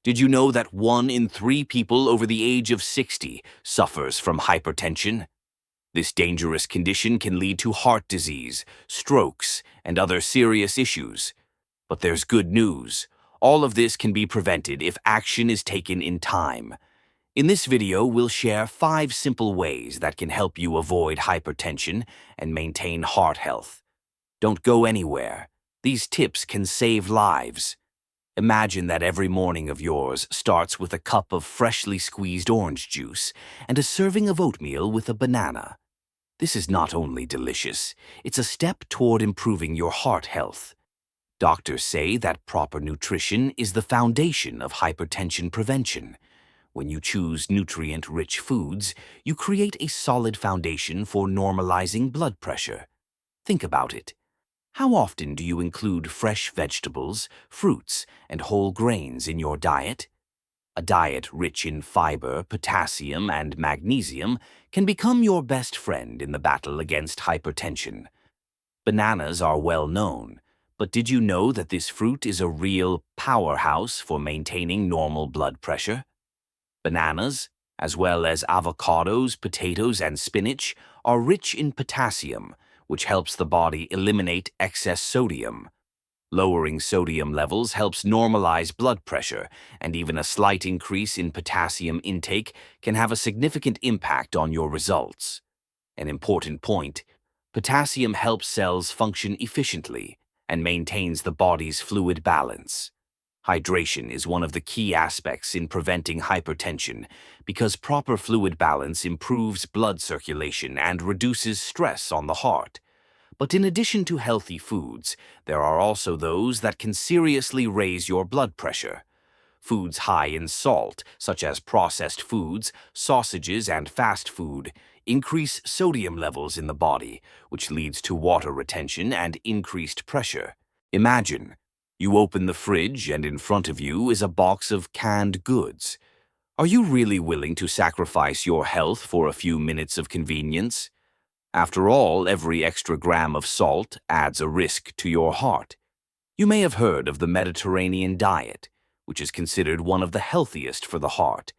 Did you know that 1 in 3 people over the age of 60 suffers from hypertension? This dangerous condition can lead to heart disease, strokes, and other serious issues. But there's good news. All of this can be prevented if action is taken in time. In this video, we'll share 5 simple ways that can help you avoid hypertension and maintain heart health. Don't go anywhere. These tips can save lives. Imagine that every morning of yours starts with a cup of freshly squeezed orange juice and a serving of oatmeal with a banana. This is not only delicious, it's a step toward improving your heart health. Doctors say that proper nutrition is the foundation of hypertension prevention. When you choose nutrient-rich foods, you create a solid foundation for normalizing blood pressure. Think about it. How often do you include fresh vegetables, fruits, and whole grains in your diet? A diet rich in fiber, potassium, and magnesium can become your best friend in the battle against hypertension. Bananas are well known, but did you know that this fruit is a real powerhouse for maintaining normal blood pressure? Bananas, as well as avocados, potatoes, and spinach, are rich in potassium, which helps the body eliminate excess sodium. Lowering sodium levels helps normalize blood pressure, and even a slight increase in potassium intake can have a significant impact on your results. An important point: potassium helps cells function efficiently and maintains the body's fluid balance. Hydration is one of the key aspects in preventing hypertension because proper fluid balance improves blood circulation and reduces stress on the heart. But in addition to healthy foods, there are also those that can seriously raise your blood pressure. Foods high in salt, such as processed foods, sausages, and fast food, increase sodium levels in the body, which leads to water retention and increased pressure. Imagine, you open the fridge and in front of you is a box of canned goods. Are you really willing to sacrifice your health for a few minutes of convenience? After all, every extra gram of salt adds a risk to your heart. You may have heard of the Mediterranean diet, which is considered one of the healthiest for the heart.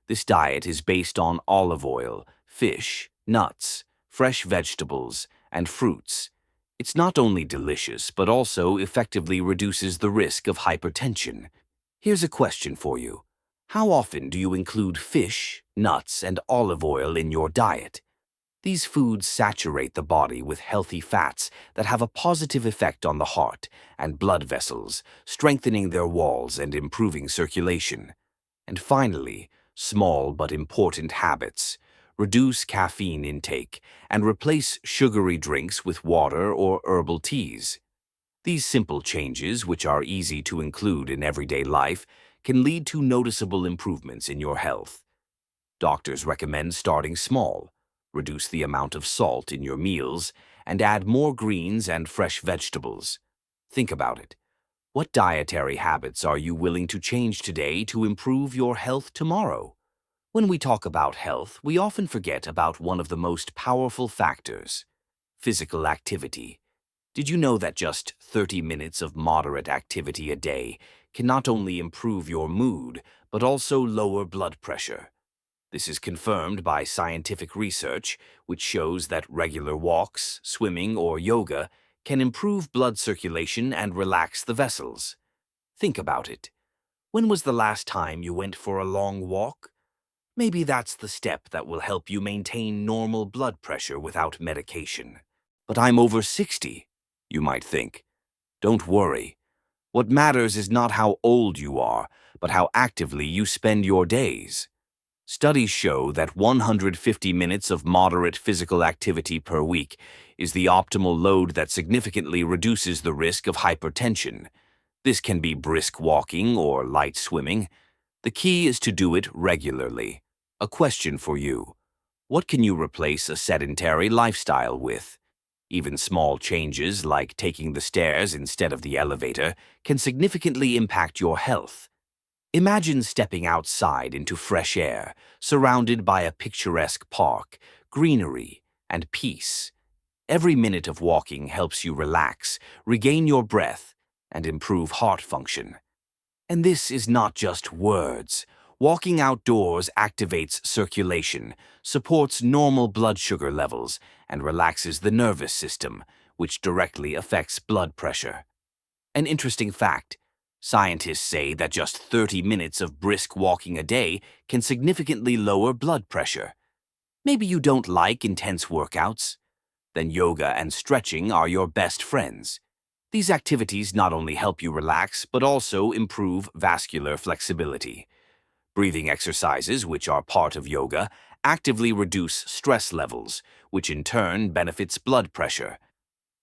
This diet is based on olive oil, fish, nuts, fresh vegetables, and fruits. It's not only delicious, but also effectively reduces the risk of hypertension. Here's a question for you. How often do you include fish, nuts, and olive oil in your diet? These foods saturate the body with healthy fats that have a positive effect on the heart and blood vessels, strengthening their walls and improving circulation. And finally, small but important habits. Reduce caffeine intake and replace sugary drinks with water or herbal teas. These simple changes, which are easy to include in everyday life, can lead to noticeable improvements in your health. Doctors recommend starting small. Reduce the amount of salt in your meals, and add more greens and fresh vegetables. Think about it. What dietary habits are you willing to change today to improve your health tomorrow? When we talk about health, we often forget about one of the most powerful factors: physical activity. Did you know that just 30 minutes of moderate activity a day can not only improve your mood, but also lower blood pressure? This is confirmed by scientific research, which shows that regular walks, swimming, or yoga can improve blood circulation and relax the vessels. Think about it. When was the last time you went for a long walk? Maybe that's the step that will help you maintain normal blood pressure without medication. But I'm over 60, you might think. Don't worry. What matters is not how old you are, but how actively you spend your days. Studies show that 150 minutes of moderate physical activity per week is the optimal load that significantly reduces the risk of hypertension. This can be brisk walking or light swimming. The key is to do it regularly. A question for you: what can you replace a sedentary lifestyle with? Even small changes like taking the stairs instead of the elevator can significantly impact your health. Imagine stepping outside into fresh air, surrounded by a picturesque park, greenery, and peace. Every minute of walking helps you relax, regain your breath, and improve heart function. And this is not just words. Walking outdoors activates circulation, supports normal blood sugar levels, and relaxes the nervous system, which directly affects blood pressure. An interesting fact: scientists say that just 30 minutes of brisk walking a day can significantly lower blood pressure. Maybe you don't like intense workouts? Then yoga and stretching are your best friends. These activities not only help you relax, but also improve vascular flexibility. Breathing exercises, which are part of yoga, actively reduce stress levels, which in turn benefits blood pressure.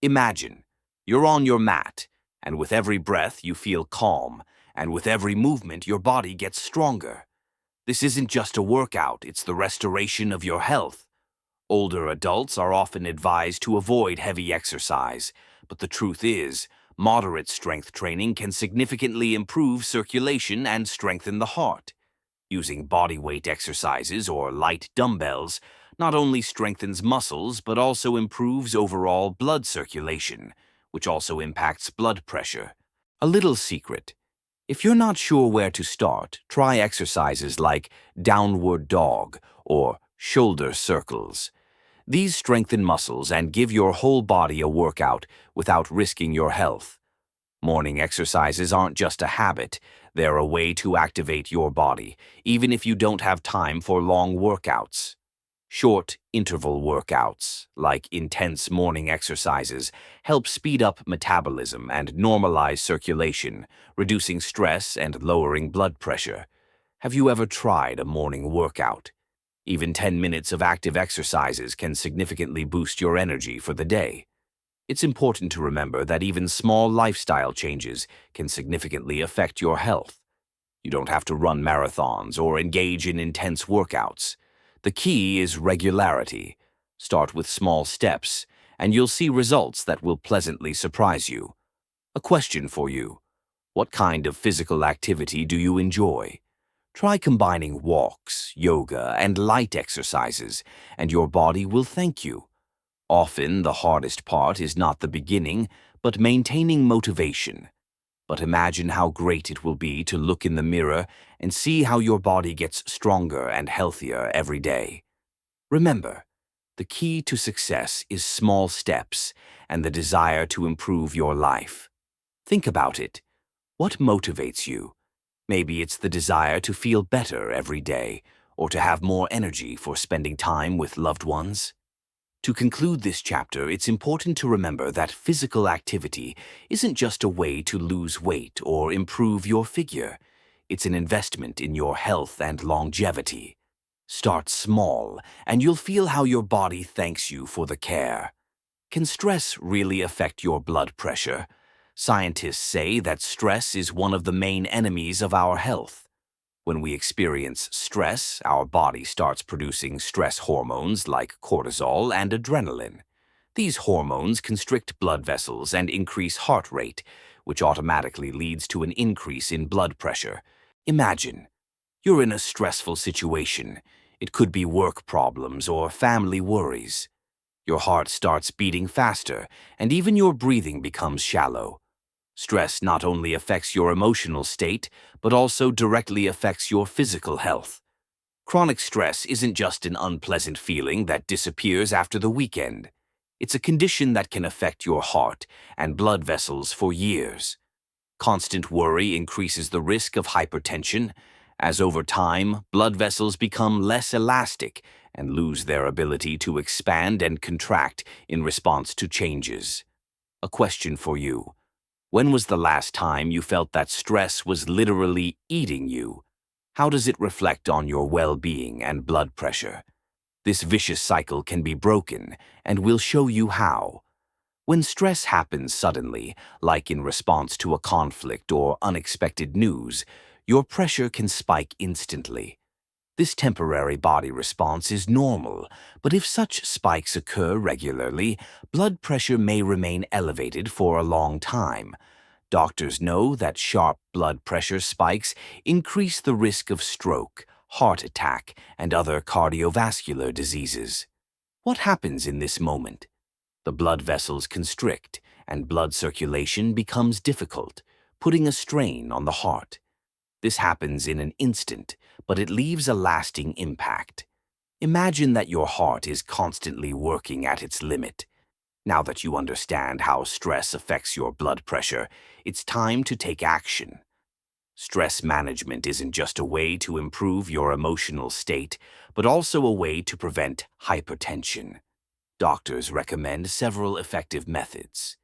Imagine, you're on your mat, and with every breath you feel calm, and with every movement your body gets stronger. This isn't just a workout, it's the restoration of your health. Older adults are often advised to avoid heavy exercise, but the truth is, moderate strength training can significantly improve circulation and strengthen the heart. Using bodyweight exercises or light dumbbells not only strengthens muscles but also improves overall blood circulation, which also impacts blood pressure. A little secret: if you're not sure where to start, try exercises like downward dog or shoulder circles. These strengthen muscles and give your whole body a workout without risking your health. Morning exercises aren't just a habit, they're a way to activate your body, even if you don't have time for long workouts. Short interval workouts, like intense morning exercises, help speed up metabolism and normalize circulation, reducing stress and lowering blood pressure. Have you ever tried a morning workout? Even 10 minutes of active exercises can significantly boost your energy for the day. It's important to remember that even small lifestyle changes can significantly affect your health. You don't have to run marathons or engage in intense workouts. The key is regularity. Start with small steps, and you'll see results that will pleasantly surprise you. A question for you: what kind of physical activity do you enjoy? Try combining walks, yoga, and light exercises, and your body will thank you. Often, the hardest part is not the beginning, but maintaining motivation. But imagine how great it will be to look in the mirror and see how your body gets stronger and healthier every day. Remember, the key to success is small steps and the desire to improve your life. Think about it. What motivates you? Maybe it's the desire to feel better every day, or to have more energy for spending time with loved ones. To conclude this chapter, it's important to remember that physical activity isn't just a way to lose weight or improve your figure. It's an investment in your health and longevity. Start small, and you'll feel how your body thanks you for the care. Can stress really affect your blood pressure? Scientists say that stress is one of the main enemies of our health. When we experience stress, our body starts producing stress hormones like cortisol and adrenaline. These hormones constrict blood vessels and increase heart rate, which automatically leads to an increase in blood pressure. Imagine, you're in a stressful situation. It could be work problems or family worries. Your heart starts beating faster, and even your breathing becomes shallow. Stress not only affects your emotional state, but also directly affects your physical health. Chronic stress isn't just an unpleasant feeling that disappears after the weekend. It's a condition that can affect your heart and blood vessels for years. Constant worry increases the risk of hypertension, as over time, blood vessels become less elastic and lose their ability to expand and contract in response to changes. A question for you: when was the last time you felt that stress was literally eating you? How does it reflect on your well-being and blood pressure? This vicious cycle can be broken, and we'll show you how. When stress happens suddenly, like in response to a conflict or unexpected news, your pressure can spike instantly. This temporary body response is normal, but if such spikes occur regularly, blood pressure may remain elevated for a long time. Doctors know that sharp blood pressure spikes increase the risk of stroke, heart attack, and other cardiovascular diseases. What happens in this moment? The blood vessels constrict, and blood circulation becomes difficult, putting a strain on the heart. This happens in an instant, but it leaves a lasting impact. Imagine that your heart is constantly working at its limit. Now that you understand how stress affects your blood pressure, it's time to take action. Stress management isn't just a way to improve your emotional state, but also a way to prevent hypertension. Doctors recommend several effective methods.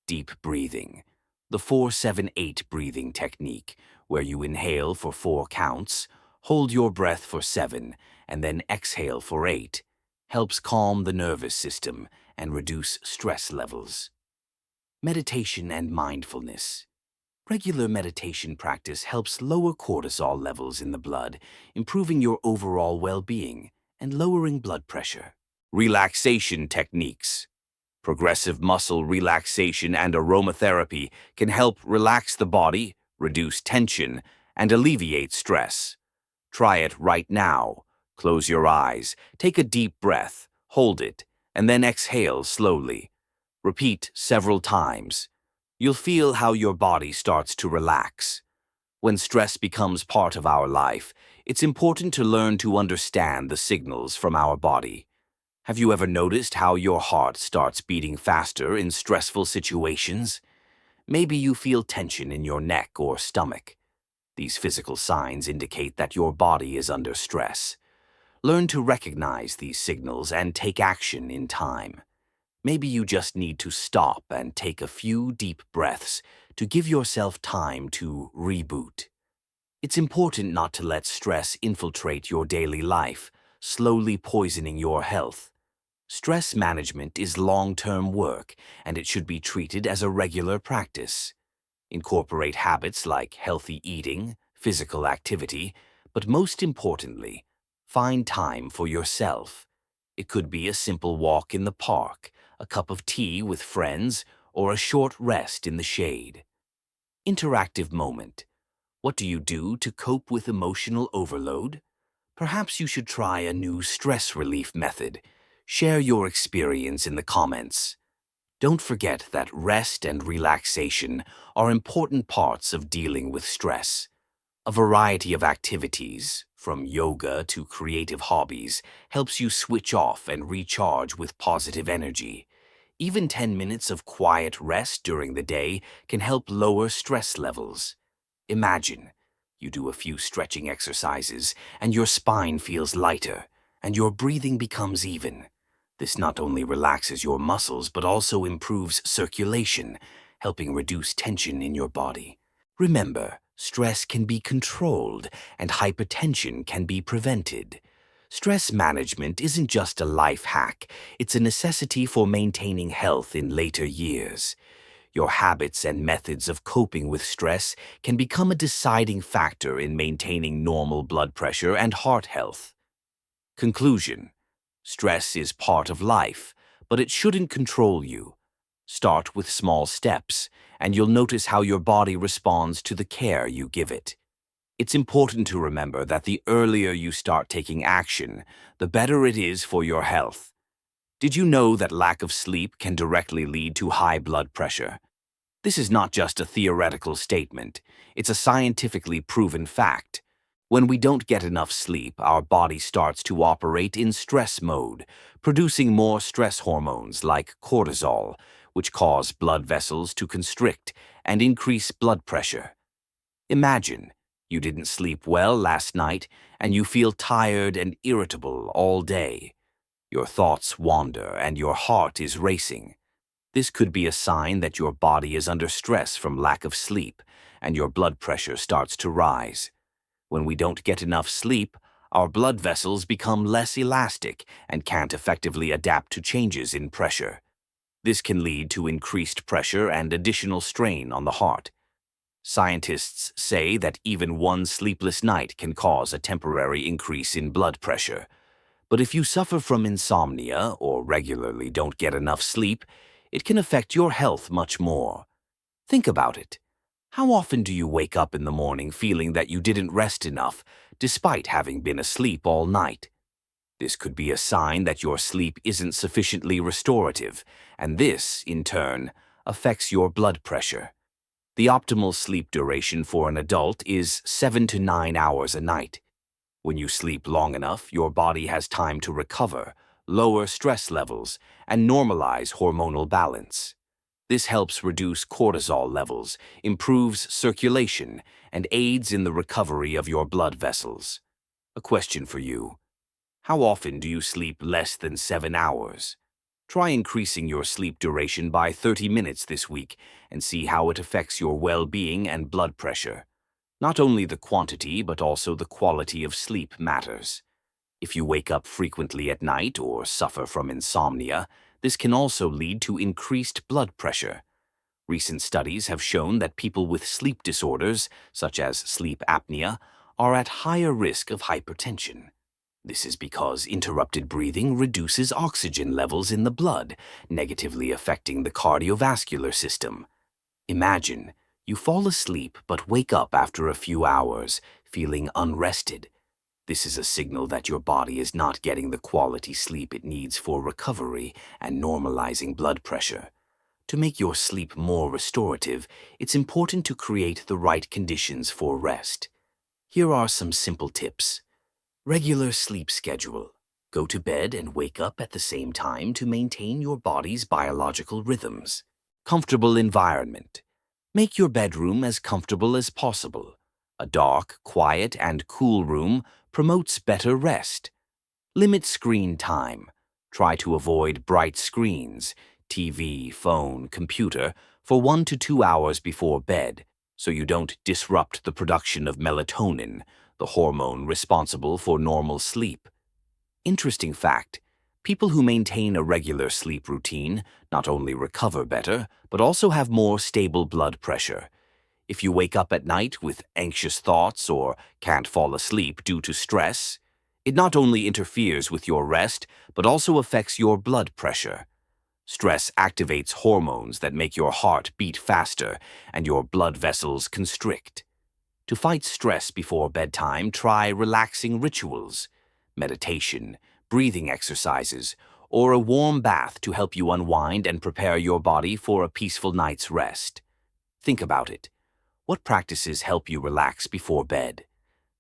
Deep breathing. The 4-7-8 breathing technique, where you inhale for 4 counts, hold your breath for 7, and then exhale for 8, helps calm the nervous system and reduce stress levels. Meditation and mindfulness. Regular meditation practice helps lower cortisol levels in the blood, improving your overall well-being and lowering blood pressure. Relaxation techniques. Progressive muscle relaxation and aromatherapy can help relax the body, reduce tension, and alleviate stress. Try it right now. Close your eyes, take a deep breath, hold it, and then exhale slowly. Repeat several times. You'll feel how your body starts to relax. When stress becomes part of our life, it's important to learn to understand the signals from our body. Have you ever noticed how your heart starts beating faster in stressful situations? Maybe you feel tension in your neck or stomach. These physical signs indicate that your body is under stress. Learn to recognize these signals and take action in time. Maybe you just need to stop and take a few deep breaths to give yourself time to reboot. It's important not to let stress infiltrate your daily life, slowly poisoning your health. Stress management is long-term work, and it should be treated as a regular practice. Incorporate habits like healthy eating, physical activity, but most importantly, find time for yourself. It could be a simple walk in the park, a cup of tea with friends, or a short rest in the shade. Interactive moment. What do you do to cope with emotional overload? Perhaps you should try a new stress relief method. Share your experience in the comments. Don't forget that rest and relaxation are important parts of dealing with stress. A variety of activities, from yoga to creative hobbies, helps you switch off and recharge with positive energy. Even 10 minutes of quiet rest during the day can help lower stress levels. Imagine you do a few stretching exercises and your spine feels lighter and your breathing becomes even. This not only relaxes your muscles but also improves circulation, helping reduce tension in your body. Remember, stress can be controlled and hypertension can be prevented. Stress management isn't just a life hack, it's a necessity for maintaining health in later years. Your habits and methods of coping with stress can become a deciding factor in maintaining normal blood pressure and heart health. Conclusion. Stress is part of life, but it shouldn't control you. Start with small steps, and you'll notice how your body responds to the care you give it. It's important to remember that the earlier you start taking action, the better it is for your health. Did you know that lack of sleep can directly lead to high blood pressure? This is not just a theoretical statement, it's a scientifically proven fact. When we don't get enough sleep, our body starts to operate in stress mode, producing more stress hormones like cortisol, which cause blood vessels to constrict and increase blood pressure. Imagine you didn't sleep well last night and you feel tired and irritable all day. Your thoughts wander and your heart is racing. This could be a sign that your body is under stress from lack of sleep and your blood pressure starts to rise. When we don't get enough sleep, our blood vessels become less elastic and can't effectively adapt to changes in pressure. This can lead to increased pressure and additional strain on the heart. Scientists say that even one sleepless night can cause a temporary increase in blood pressure. But if you suffer from insomnia or regularly don't get enough sleep, it can affect your health much more. Think about it. How often do you wake up in the morning feeling that you didn't rest enough, despite having been asleep all night? This could be a sign that your sleep isn't sufficiently restorative, and this, in turn, affects your blood pressure. The optimal sleep duration for an adult is 7 to 9 hours a night. When you sleep long enough, your body has time to recover, lower stress levels, and normalize hormonal balance. This helps reduce cortisol levels, improves circulation, and aids in the recovery of your blood vessels. A question for you. How often do you sleep less than 7 hours? Try increasing your sleep duration by 30 minutes this week and see how it affects your well-being and blood pressure. Not only the quantity but also the quality of sleep matters. If you wake up frequently at night or suffer from insomnia, this can also lead to increased blood pressure. Recent studies have shown that people with sleep disorders, such as sleep apnea, are at higher risk of hypertension. This is because interrupted breathing reduces oxygen levels in the blood, negatively affecting the cardiovascular system. Imagine you fall asleep but wake up after a few hours, feeling unrested. This is a signal that your body is not getting the quality sleep it needs for recovery and normalizing blood pressure. To make your sleep more restorative, it's important to create the right conditions for rest. Here are some simple tips. Regular sleep schedule. Go to bed and wake up at the same time to maintain your body's biological rhythms. Comfortable environment. Make your bedroom as comfortable as possible. A dark, quiet, and cool room promotes better rest. Limit screen time. Try to avoid bright screens, TV, phone, computer, for 1 to 2 hours before bed, so you don't disrupt the production of melatonin, the hormone responsible for normal sleep. Interesting fact, people who maintain a regular sleep routine not only recover better, but also have more stable blood pressure. If you wake up at night with anxious thoughts or can't fall asleep due to stress, it not only interferes with your rest, but also affects your blood pressure. Stress activates hormones that make your heart beat faster and your blood vessels constrict. To fight stress before bedtime, try relaxing rituals, meditation, breathing exercises, or a warm bath to help you unwind and prepare your body for a peaceful night's rest. Think about it. What practices help you relax before bed?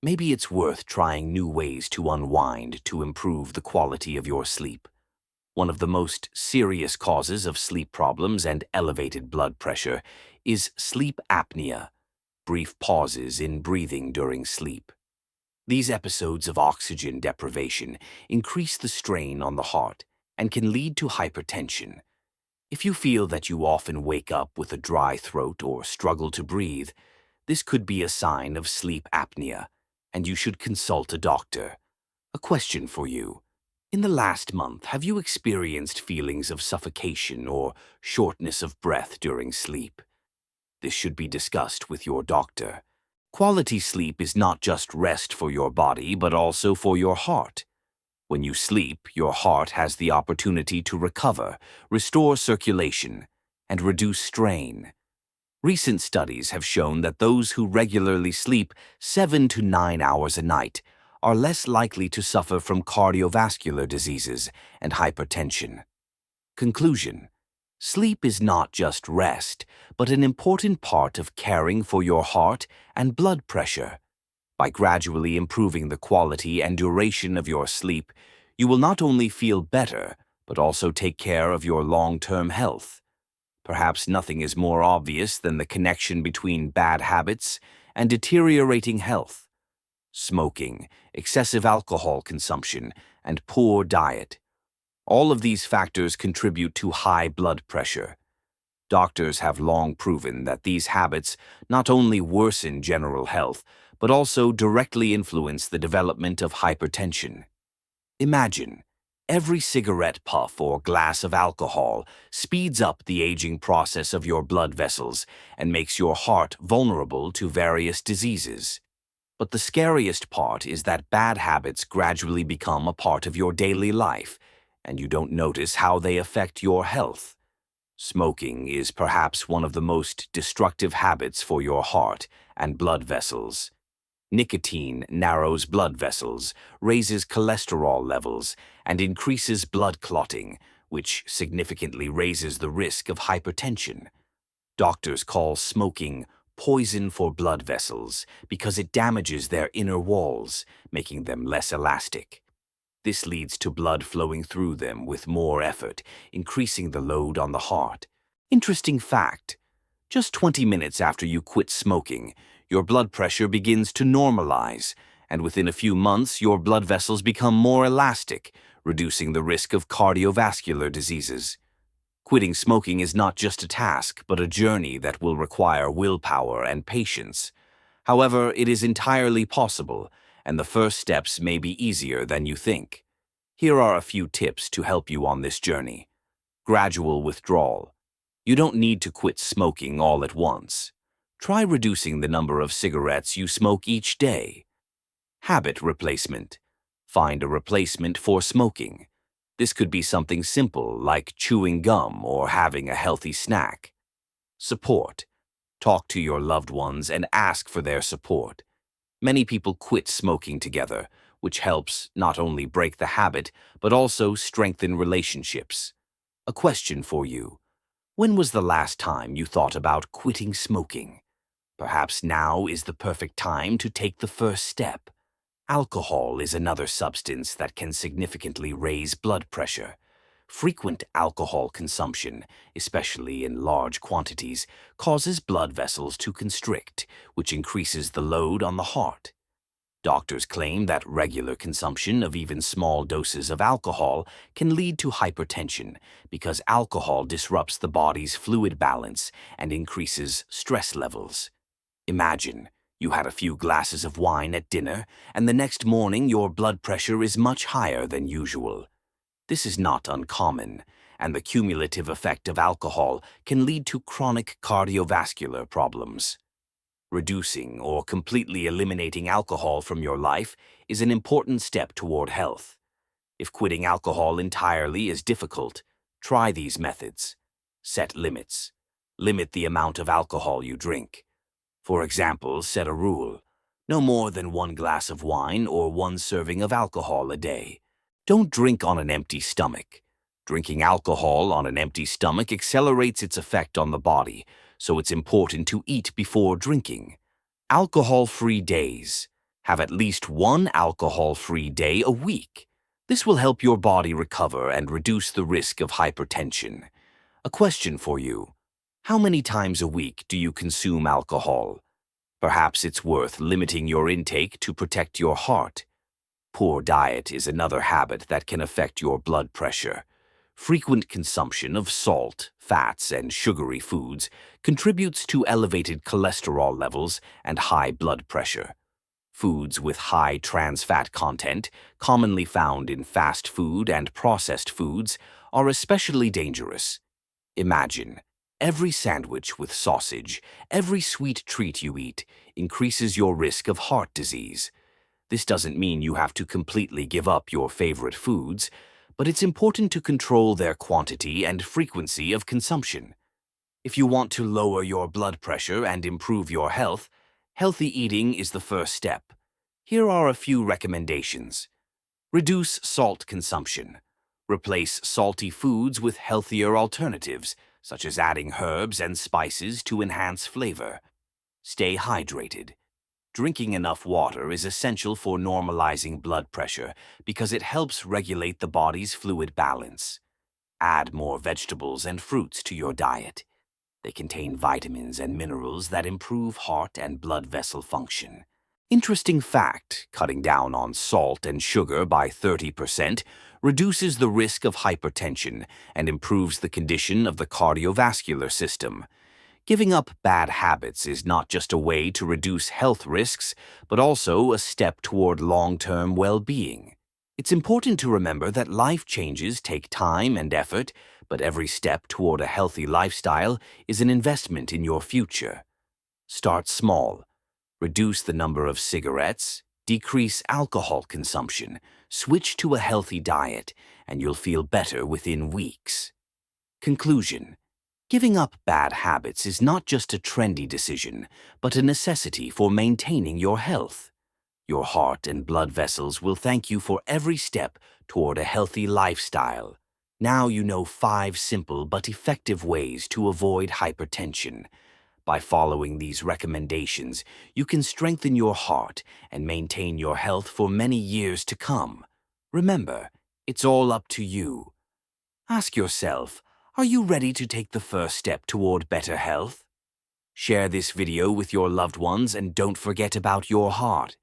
Maybe it's worth trying new ways to unwind to improve the quality of your sleep. One of the most serious causes of sleep problems and elevated blood pressure is sleep apnea, brief pauses in breathing during sleep. These episodes of oxygen deprivation increase the strain on the heart and can lead to hypertension. If you feel that you often wake up with a dry throat or struggle to breathe, this could be a sign of sleep apnea, and you should consult a doctor. A question for you. In the last month, have you experienced feelings of suffocation or shortness of breath during sleep? This should be discussed with your doctor. Quality sleep is not just rest for your body, but also for your heart. When you sleep, your heart has the opportunity to recover, restore circulation, and reduce strain. Recent studies have shown that those who regularly sleep 7 to 9 hours a night are less likely to suffer from cardiovascular diseases and hypertension. Conclusion: sleep is not just rest, but an important part of caring for your heart and blood pressure. By gradually improving the quality and duration of your sleep, you will not only feel better, but also take care of your long-term health. Perhaps nothing is more obvious than the connection between bad habits and deteriorating health. Smoking, excessive alcohol consumption, and poor diet. All of these factors contribute to high blood pressure. Doctors have long proven that these habits not only worsen general health, but also directly influence the development of hypertension. Imagine, every cigarette puff or glass of alcohol speeds up the aging process of your blood vessels and makes your heart vulnerable to various diseases. But the scariest part is that bad habits gradually become a part of your daily life, and you don't notice how they affect your health. Smoking is perhaps one of the most destructive habits for your heart and blood vessels. Nicotine narrows blood vessels, raises cholesterol levels, and increases blood clotting, which significantly raises the risk of hypertension. Doctors call smoking poison for blood vessels because it damages their inner walls, making them less elastic. This leads to blood flowing through them with more effort, increasing the load on the heart. Interesting fact: just 20 minutes after you quit smoking, your blood pressure begins to normalize, and within a few months, your blood vessels become more elastic, reducing the risk of cardiovascular diseases. Quitting smoking is not just a task, but a journey that will require willpower and patience. However, it is entirely possible, and the first steps may be easier than you think. Here are a few tips to help you on this journey. Gradual withdrawal. You don't need to quit smoking all at once. Try reducing the number of cigarettes you smoke each day. Habit replacement. Find a replacement for smoking. This could be something simple like chewing gum or having a healthy snack. Support. Talk to your loved ones and ask for their support. Many people quit smoking together, which helps not only break the habit, but also strengthen relationships. A question for you. When was the last time you thought about quitting smoking? Perhaps now is the perfect time to take the first step. Alcohol is another substance that can significantly raise blood pressure. Frequent alcohol consumption, especially in large quantities, causes blood vessels to constrict, which increases the load on the heart. Doctors claim that regular consumption of even small doses of alcohol can lead to hypertension because alcohol disrupts the body's fluid balance and increases stress levels. Imagine you had a few glasses of wine at dinner, and the next morning your blood pressure is much higher than usual. This is not uncommon, and the cumulative effect of alcohol can lead to chronic cardiovascular problems. Reducing or completely eliminating alcohol from your life is an important step toward health. If quitting alcohol entirely is difficult, try these methods. Set limits. Limit the amount of alcohol you drink. For example, set a rule: no more than 1 glass of wine or 1 serving of alcohol a day. Don't drink on an empty stomach. Drinking alcohol on an empty stomach accelerates its effect on the body, so it's important to eat before drinking. Alcohol-free days. Have at least 1 alcohol-free day a week. This will help your body recover and reduce the risk of hypertension. A question for you. How many times a week do you consume alcohol? Perhaps it's worth limiting your intake to protect your heart. Poor diet is another habit that can affect your blood pressure. Frequent consumption of salt, fats, and sugary foods contributes to elevated cholesterol levels and high blood pressure. Foods with high trans fat content, commonly found in fast food and processed foods, are especially dangerous. Imagine, every sandwich with sausage, every sweet treat you eat, increases your risk of heart disease. This doesn't mean you have to completely give up your favorite foods, but it's important to control their quantity and frequency of consumption. If you want to lower your blood pressure and improve your health, healthy eating is the first step. Here are a few recommendations. Reduce salt consumption. Replace salty foods with healthier alternatives, such as adding herbs and spices to enhance flavor. Stay hydrated. Drinking enough water is essential for normalizing blood pressure because it helps regulate the body's fluid balance. Add more vegetables and fruits to your diet. They contain vitamins and minerals that improve heart and blood vessel function. Interesting fact, cutting down on salt and sugar by 30% reduces the risk of hypertension and improves the condition of the cardiovascular system. Giving up bad habits is not just a way to reduce health risks, but also a step toward long-term well-being. It's important to remember that life changes take time and effort, but every step toward a healthy lifestyle is an investment in your future. Start small. Reduce the number of cigarettes, decrease alcohol consumption, switch to a healthy diet, and you'll feel better within weeks. Conclusion. Giving up bad habits is not just a trendy decision, but a necessity for maintaining your health. Your heart and blood vessels will thank you for every step toward a healthy lifestyle. Now you know 5 simple but effective ways to avoid hypertension. By following these recommendations, you can strengthen your heart and maintain your health for many years to come. Remember, it's all up to you. Ask yourself, are you ready to take the first step toward better health? Share this video with your loved ones and don't forget about your heart.